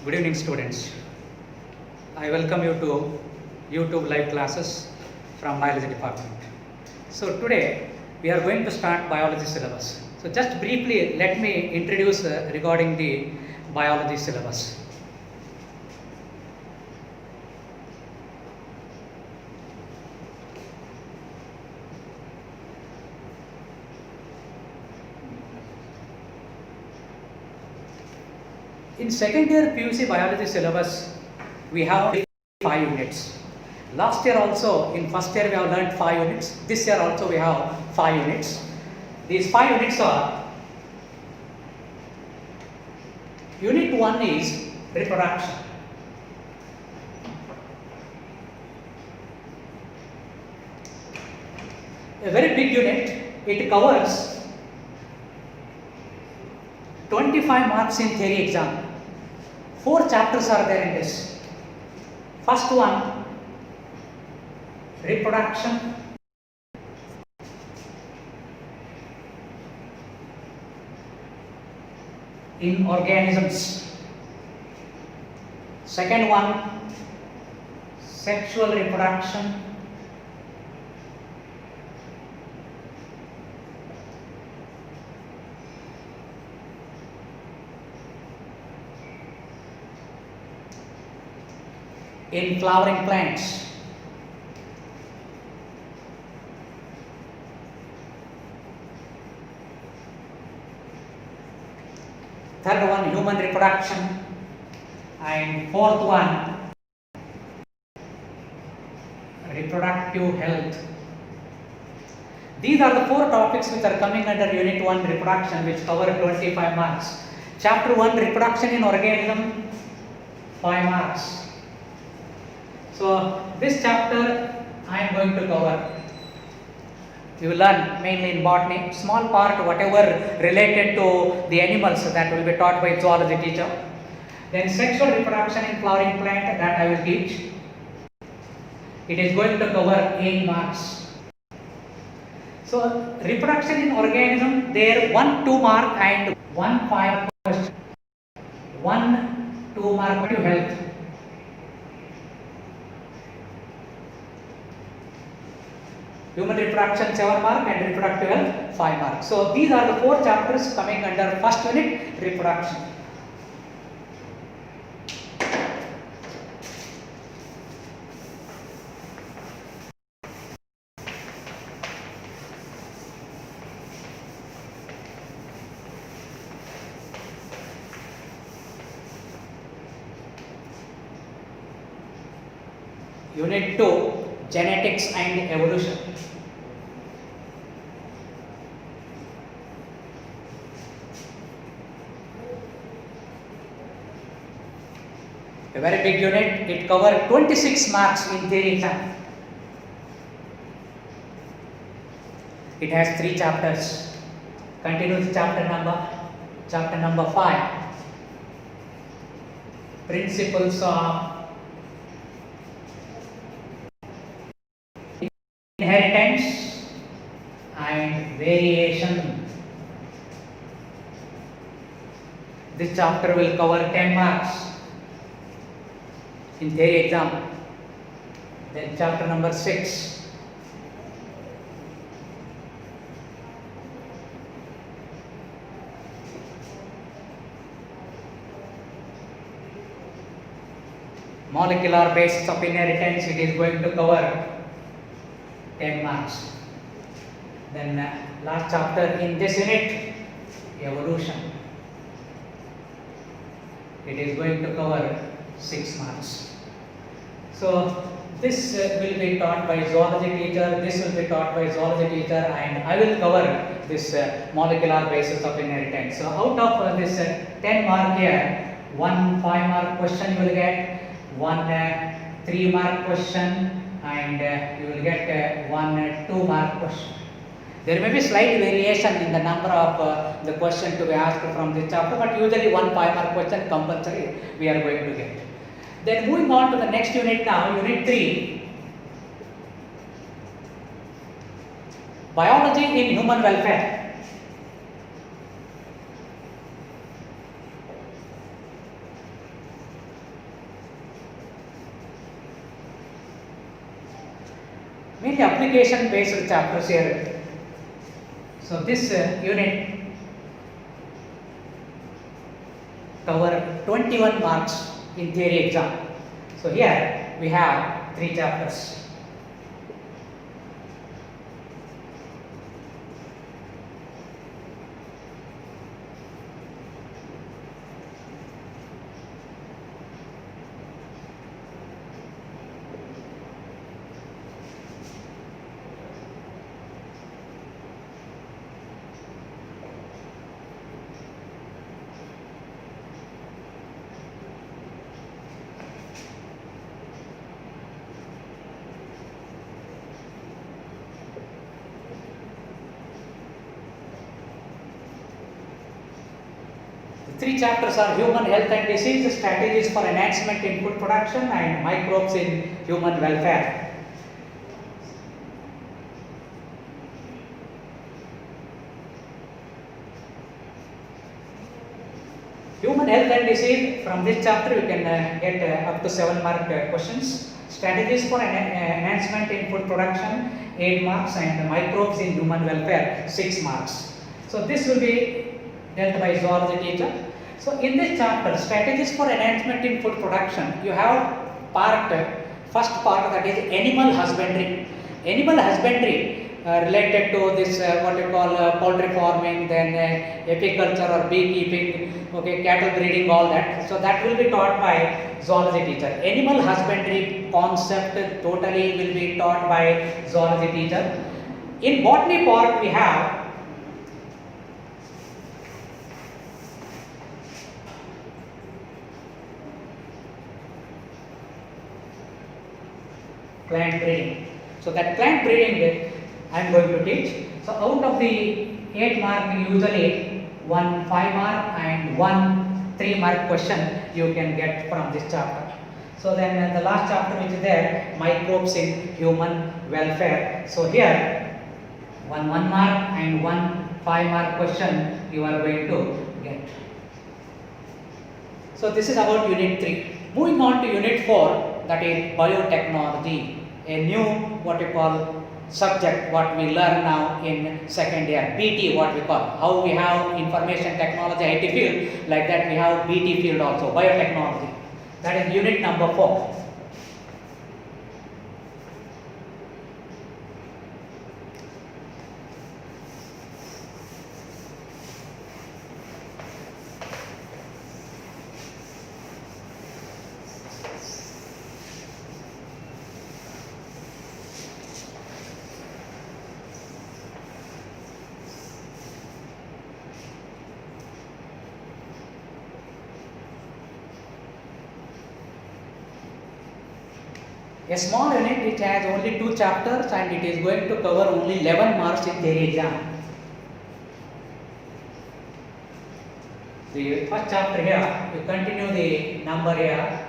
Good evening, students. I welcome you to YouTube live classes from biology department. So today we are going to start biology syllabus. So just briefly let me introduce regarding the biology syllabus. In second year PUC biology syllabus, we have 5 units. Last year also, in first year we have learned 5 units. This year also we have 5 units. These 5 units are: Unit 1 is reproduction. A very big unit. It covers 25 marks in theory exam. 4 chapters are there in this. First one, reproduction. In organisms. Second one, sexual reproduction. In flowering plants. Third one, human reproduction. And fourth one, reproductive health. These are the 4 topics which are coming under Unit 1 reproduction, which cover 25 marks. Chapter 1, reproduction in organism, 5 marks. So this chapter I am going to cover. You will learn mainly in botany, small part whatever related to the animals, that will be taught by zoology teacher. Then sexual reproduction in flowering plant, that I will teach. It is going to cover 8 marks. So reproduction in organism, there 1 2 mark and 1 5 question. 1 2 mark to health. Human reproduction 7 mark and reproductive health 5 marks. So these are the 4 chapters coming under first unit, reproduction. Unit 2, genetics and evolution. A very big unit. It covers 26 marks in theory exam. It has 3 chapters. Continue with chapter number 5. Principles of inheritance and variation. This chapter will cover 10 marks in theory exam. Then chapter number 6. Molecular basis of inheritance, it is going to cover 10 marks. Then last chapter in this unit, evolution. It is going to cover 6 marks. So this will be taught by zoology teacher, this will be taught by zoology teacher, and I will cover this molecular basis of inheritance. So out of this 10 mark here, one 5 mark question you will get, one 3 mark question, and you will get one 2 mark question. There may be slight variation in the number of the question to be asked from this chapter, but usually one 5 mark question compulsory we are going to get. Then moving on to the next unit now, unit 3, biology in human welfare. Mainly application based chapters here. So this unit cover 21 marks in theory exam. So here we have 3 chapters. The 3 chapters are human health and disease, strategies for enhancement in food production, and microbes in human welfare. Human health and disease, from this chapter you can get up to 7 mark questions. Strategies for enhancement in food production, 8 marks, and microbes in human welfare, 6 marks. So this will be dealt by zoology teacher. So in this chapter, strategies for enhancement in food production, you have first part, that is animal husbandry. Animal husbandry related to this what you call poultry farming, then apiculture or beekeeping, okay, cattle breeding, all that. So that will be taught by zoology teacher. Animal husbandry concept totally will be taught by zoology teacher. In botany part we have plant breeding. So that plant breeding I am going to teach. So out of the 8 mark, usually one 5 mark and one 3 mark question you can get from this chapter. So then the last chapter which is there, microbes in human welfare. So here one 1 mark and one 5 mark question you are going to get. So this is about unit 3. Moving on to unit 4, that is biotechnology, a new what you call subject what we learn now in second year, BT what we call. How we have information technology IT field, like that we have BT field also, biotechnology. That is unit number 4. A small unit which has only 2 chapters and it is going to cover only 11 marks in theory exam. The first chapter here, you continue the number here.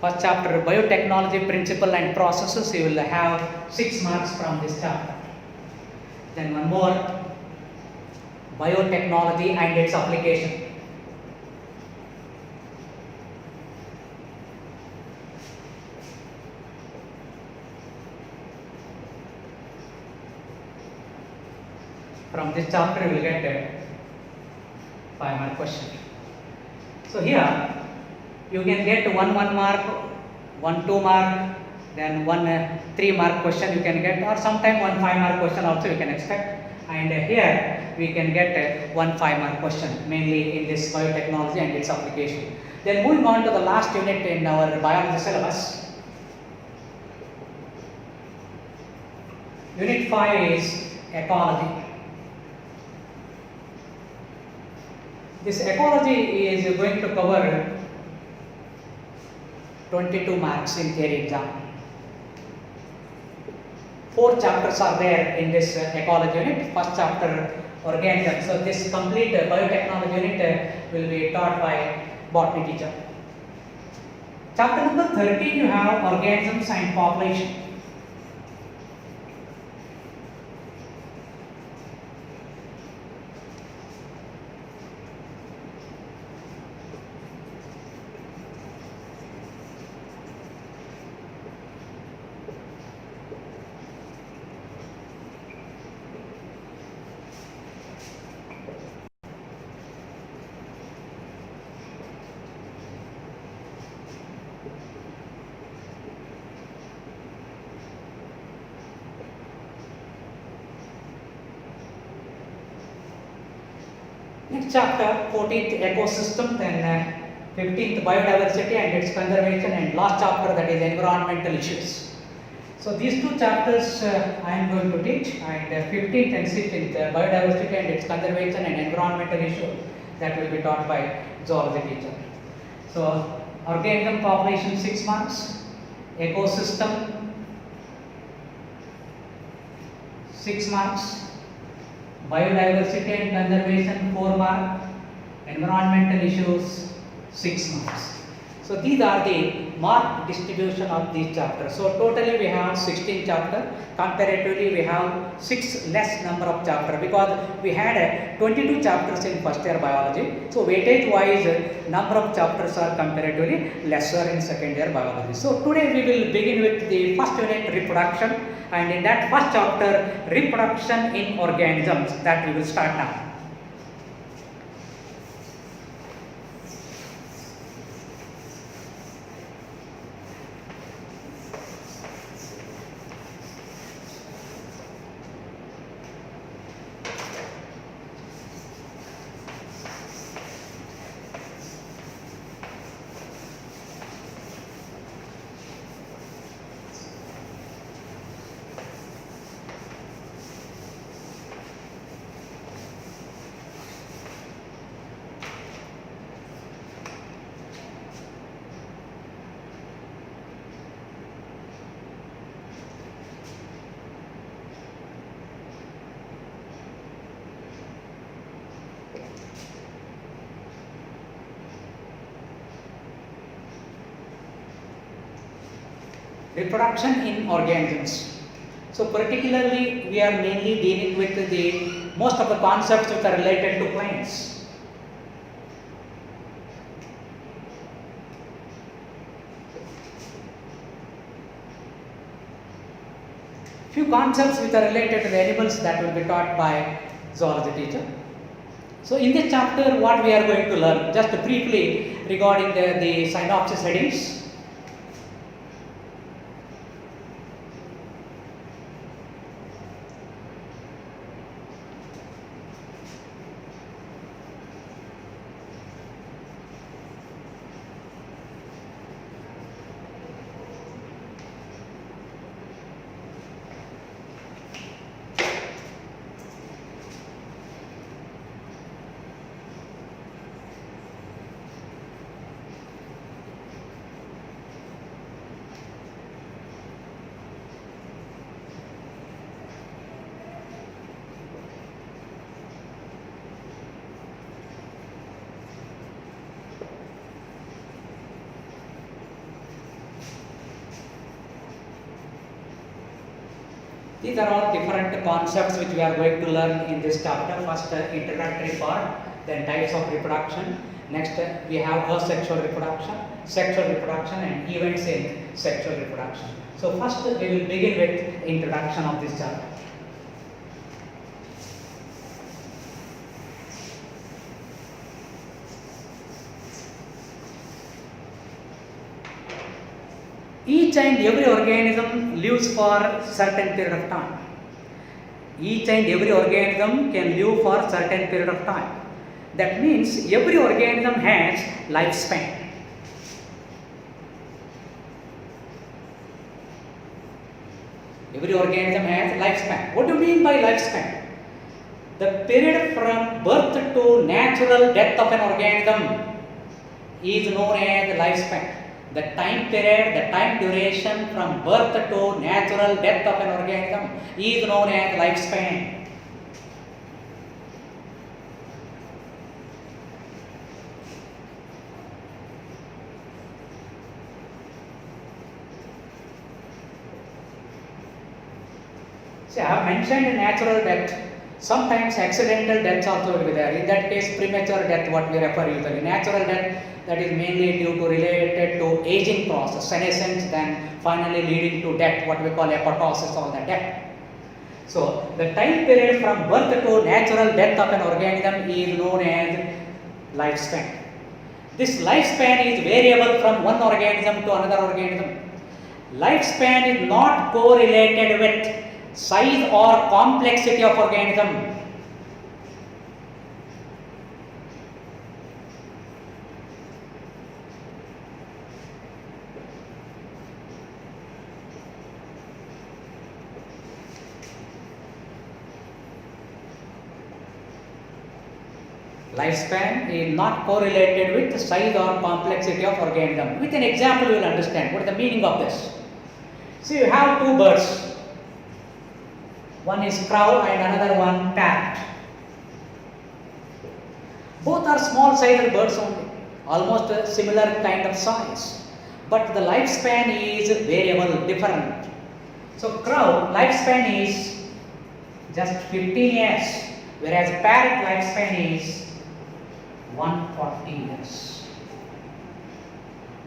First chapter, biotechnology principle and processes, you will have 6 marks from this chapter. Then one more, biotechnology and its application. From this chapter you will get a 5-mark question. So here you can get 1 mark, 1 2-mark, then 1 3-mark question you can get, or sometime 1 5-mark question also you can expect. And here we can get 1 5-mark question, mainly in this biotechnology and its application. Then moving on to the last unit in our biology syllabus. Unit 5 is ecology. This ecology is going to cover 22 marks in theory exam. 4 chapters are there in this ecology unit. First chapter, organism. So this complete biotechnology unit will be taught by botany teacher. Chapter number 13 you have organisms and population. Next chapter, 14th ecosystem, then 15th biodiversity and its conservation, and last chapter, that is environmental issues. So these 2 chapters I am going to teach, and 15th and 16th biodiversity and its conservation and environmental issues, that will be taught by zoology teacher. So organism population 6 marks, ecosystem 6 marks, biodiversity and conservation 4 mark, environmental issues 6 marks. So these are the mark distribution of these chapters. So totally we have 16 chapters. Comparatively we have 6 less number of chapters, because we had 22 chapters in first year biology. So weightage wise number of chapters are comparatively lesser in second year biology. So today we will begin with the first unit, reproduction, and in that first chapter, reproduction in organisms, that we will start now. Reproduction in organisms. So particularly we are mainly dealing with the most of the concepts which are related to plants. Few concepts which are related to the animals, that will be taught by zoology teacher. So in this chapter what we are going to learn, just briefly regarding the synopsis headings. These are all different concepts which we are going to learn in this chapter. First, introductory part, then types of reproduction. Next, we have asexual reproduction, sexual reproduction, and events in sexual reproduction. So first, we will begin with introduction of this chapter. each and every organism lives for certain period of time. Each and every organism can live for certain period of time. That means every organism has lifespan. Every organism has lifespan. What do you mean by lifespan? The period from birth to natural death of an organism is known as lifespan. The time period, the time duration from birth to natural death of an organism is known as lifespan. See, I have mentioned natural death. Sometimes accidental deaths also will be there. In that case, premature death, what we refer usually. Natural death, that is mainly due to related to aging process, senescence, then finally leading to death, what we call apoptosis or the death. So, the time period from birth to natural death of an organism is known as lifespan. This lifespan is variable from one organism to another organism. Lifespan is not correlated with size or complexity of organism. Lifespan is not correlated with size or complexity of organism. With an example, you will understand what is the meaning of this. See, you have two birds. One is crow and another one parrot. Both are small sized birds only, almost a similar kind of size. But the lifespan is variable, different. So crow lifespan is just 15 years, whereas parrot lifespan is 140 years.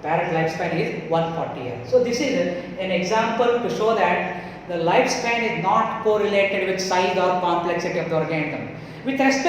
Parrot lifespan is 140 years. So this is an example to show that the lifespan is not correlated with size or complexity of the organism. With respect